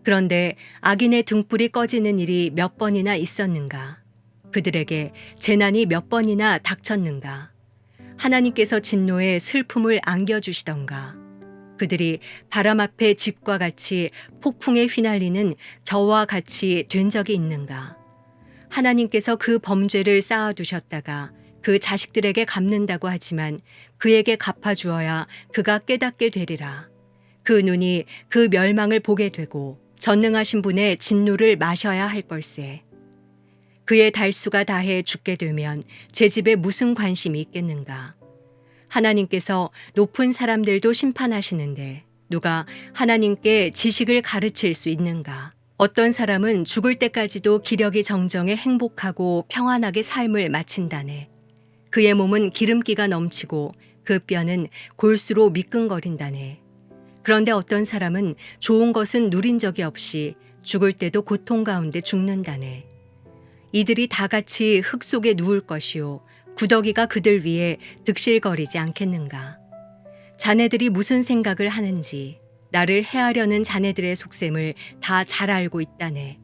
그런데 악인의 등불이 꺼지는 일이 몇 번이나 있었는가? 그들에게 재난이 몇 번이나 닥쳤는가? 하나님께서 진노의 슬픔을 안겨주시던가? 그들이 바람 앞에 집과 같이 폭풍에 휘날리는 겨와 같이 된 적이 있는가? 하나님께서 그 범죄를 쌓아두셨다가 그 자식들에게 갚는다고 하지만 그에게 갚아주어야 그가 깨닫게 되리라. 그 눈이 그 멸망을 보게 되고 전능하신 분의 진노를 마셔야 할 걸세. 그의 달수가 다해 죽게 되면 제 집에 무슨 관심이 있겠는가? 하나님께서 높은 사람들도 심판하시는데 누가 하나님께 지식을 가르칠 수 있는가? 어떤 사람은 죽을 때까지도 기력이 정정해 행복하고 평안하게 삶을 마친다네. 그의 몸은 기름기가 넘치고 그 뼈는 골수로 미끈거린다네. 그런데 어떤 사람은 좋은 것은 누린 적이 없이 죽을 때도 고통 가운데 죽는다네. 이들이 다 같이 흙 속에 누울 것이요 구더기가 그들 위에 득실거리지 않겠는가. 자네들이 무슨 생각을 하는지 나를 해하려는 자네들의 속셈을 다 잘 알고 있다네.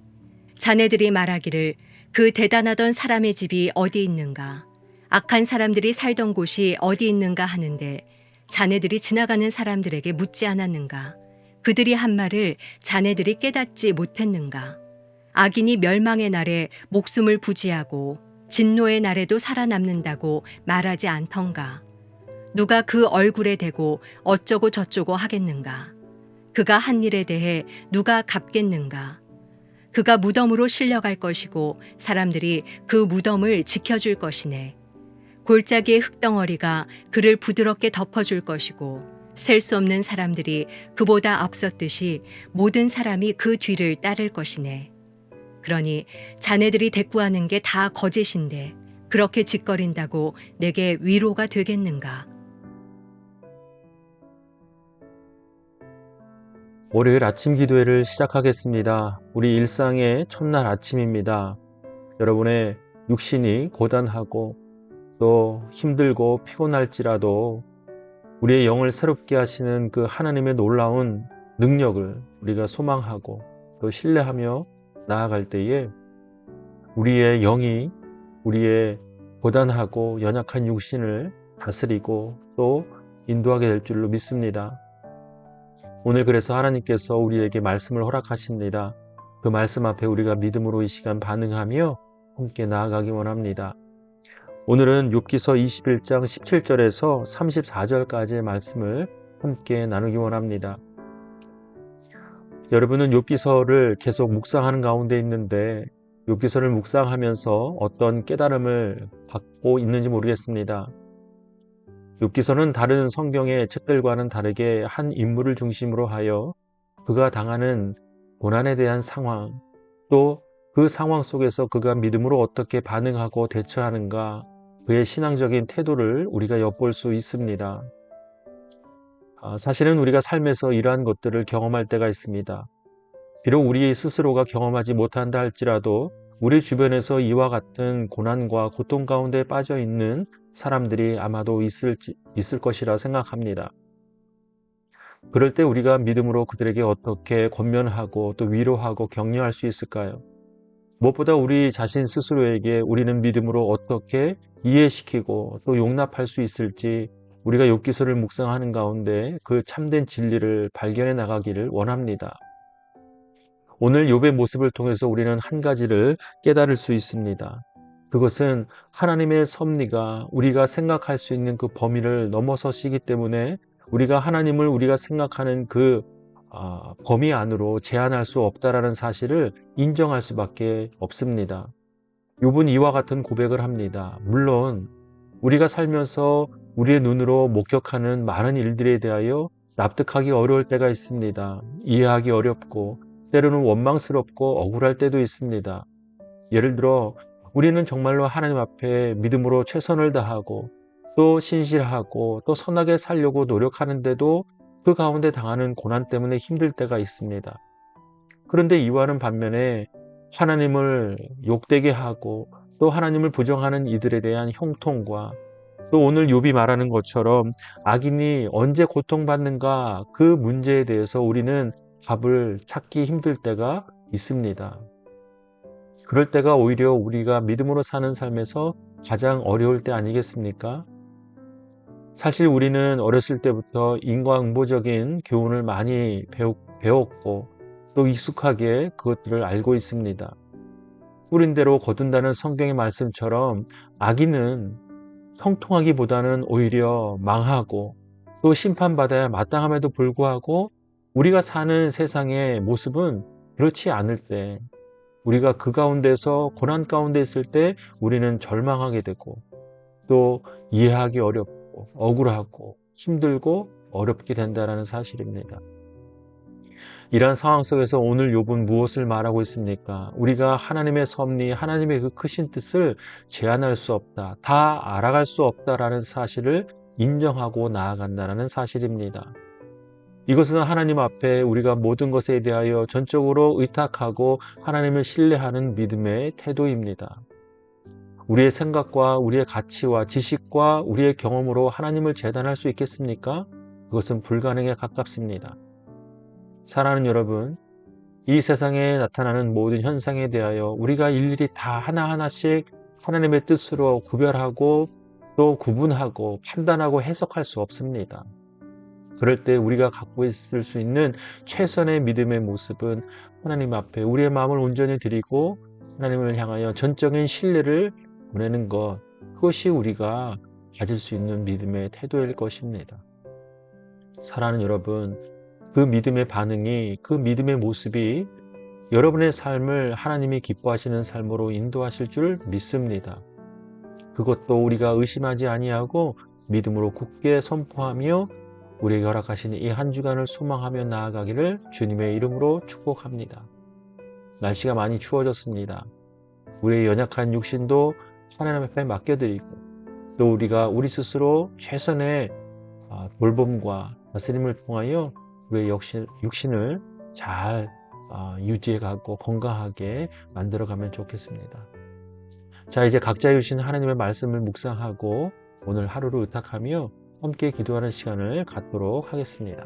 자네들이 말하기를 그 대단하던 사람의 집이 어디 있는가, 악한 사람들이 살던 곳이 어디 있는가 하는데 자네들이 지나가는 사람들에게 묻지 않았는가? 그들이 한 말을 자네들이 깨닫지 못했는가? 악인이 멸망의 날에 목숨을 부지하고 진노의 날에도 살아남는다고 말하지 않던가? 누가 그 얼굴에 대고 어쩌고 저쩌고 하겠는가? 그가 한 일에 대해 누가 갚겠는가? 그가 무덤으로 실려갈 것이고 사람들이 그 무덤을 지켜줄 것이네. 골짜기의 흙덩어리가 그를 부드럽게 덮어줄 것이고 셀 수 없는 사람들이 그보다 앞섰듯이 모든 사람이 그 뒤를 따를 것이네. 그러니 자네들이 대꾸하는 게 다 거짓인데 그렇게 짓거린다고 내게 위로가 되겠는가? 월요일 아침 기도회를 시작하겠습니다. 우리 일상의 첫날 아침입니다. 여러분의 육신이 고단하고 또 힘들고 피곤할지라도 우리의 영을 새롭게 하시는 그 하나님의 놀라운 능력을 우리가 소망하고 또 신뢰하며 나아갈 때에 우리의 영이 우리의 고단하고 연약한 육신을 다스리고 또 인도하게 될 줄로 믿습니다. 오늘 그래서 하나님께서 우리에게 말씀을 허락하십니다. 그 말씀 앞에 우리가 믿음으로 이 시간 반응하며 함께 나아가기 원합니다. 오늘은 욥기서 21장 17절에서 34절까지의 말씀을 함께 나누기 원합니다. 여러분은 욥기서를 계속 묵상하는 가운데 있는데 욥기서를 묵상하면서 어떤 깨달음을 받고 있는지 모르겠습니다. 욥기서는 다른 성경의 책들과는 다르게 한 인물을 중심으로 하여 그가 당하는 고난에 대한 상황, 또 그 상황 속에서 그가 믿음으로 어떻게 반응하고 대처하는가, 그의 신앙적인 태도를 우리가 엿볼 수 있습니다. 사실은 우리가 삶에서 이러한 것들을 경험할 때가 있습니다. 비록 우리 스스로가 경험하지 못한다 할지라도 우리 주변에서 이와 같은 고난과 고통 가운데 빠져 있는 사람들이 아마도 있을 것이라 생각합니다. 그럴 때 우리가 믿음으로 그들에게 어떻게 권면하고 또 위로하고 격려할 수 있을까요? 무엇보다 우리 자신 스스로에게 우리는 믿음으로 어떻게 이해시키고 또 용납할 수 있을지 우리가 욥기서를 묵상하는 가운데 그 참된 진리를 발견해 나가기를 원합니다. 오늘 욥의 모습을 통해서 우리는 한 가지를 깨달을 수 있습니다. 그것은 하나님의 섭리가 우리가 생각할 수 있는 그 범위를 넘어서시기 때문에 우리가 하나님을 우리가 생각하는 그 범위 안으로 제한할 수 없다라는 사실을 인정할 수밖에 없습니다. 욥은 이와 같은 고백을 합니다. 물론 우리가 살면서 우리의 눈으로 목격하는 많은 일들에 대하여 납득하기 어려울 때가 있습니다. 이해하기 어렵고 때로는 원망스럽고 억울할 때도 있습니다. 예를 들어 우리는 정말로 하나님 앞에 믿음으로 최선을 다하고 또 신실하고 또 선하게 살려고 노력하는데도 그 가운데 당하는 고난 때문에 힘들 때가 있습니다. 그런데 이와는 반면에 하나님을 욕되게 하고 또 하나님을 부정하는 이들에 대한 형통과 또 오늘 욥이 말하는 것처럼 악인이 언제 고통받는가 그 문제에 대해서 우리는 답을 찾기 힘들 때가 있습니다. 그럴 때가 오히려 우리가 믿음으로 사는 삶에서 가장 어려울 때 아니겠습니까? 사실 우리는 어렸을 때부터 인과응보적인 교훈을 많이 배웠고 또 익숙하게 그것들을 알고 있습니다. 뿌린 대로 거둔다는 성경의 말씀처럼 악인은 형통하기보다는 오히려 망하고 또 심판받아야 마땅함에도 불구하고 우리가 사는 세상의 모습은 그렇지 않을 때, 우리가 그 가운데서 고난 가운데 있을 때 우리는 절망하게 되고 또 이해하기 어렵고 억울하고 힘들고 어렵게 된다는 사실입니다. 이러한 상황 속에서 오늘 욥은 무엇을 말하고 있습니까? 우리가 하나님의 섭리, 하나님의 그 크신 뜻을 제한할 수 없다, 다 알아갈 수 없다라는 사실을 인정하고 나아간다는 사실입니다. 이것은 하나님 앞에 우리가 모든 것에 대하여 전적으로 의탁하고 하나님을 신뢰하는 믿음의 태도입니다. 우리의 생각과 우리의 가치와 지식과 우리의 경험으로 하나님을 재단할 수 있겠습니까? 그것은 불가능에 가깝습니다. 사랑하는 여러분, 이 세상에 나타나는 모든 현상에 대하여 우리가 일일이 다 하나하나씩 하나님의 뜻으로 구별하고 또 구분하고 판단하고 해석할 수 없습니다. 그럴 때 우리가 갖고 있을 수 있는 최선의 믿음의 모습은 하나님 앞에 우리의 마음을 온전히 드리고 하나님을 향하여 전적인 신뢰를 보내는 것, 그것이 우리가 가질 수 있는 믿음의 태도일 것입니다. 사랑하는 여러분, 그 믿음의 반응이, 그 믿음의 모습이 여러분의 삶을 하나님이 기뻐하시는 삶으로 인도하실 줄 믿습니다. 그것도 우리가 의심하지 아니하고 믿음으로 굳게 선포하며 우리에게 허락하신 이 한 주간을 소망하며 나아가기를 주님의 이름으로 축복합니다. 날씨가 많이 추워졌습니다. 우리의 연약한 육신도 하나님 앞에 맡겨드리고 또 우리가 우리 스스로 최선의 돌봄과 다스림을 통하여 우리의 육신을 잘 유지해가고 건강하게 만들어가면 좋겠습니다. 자, 이제 각자 주신 하나님의 말씀을 묵상하고 오늘 하루를 의탁하며 함께 기도하는 시간을 갖도록 하겠습니다.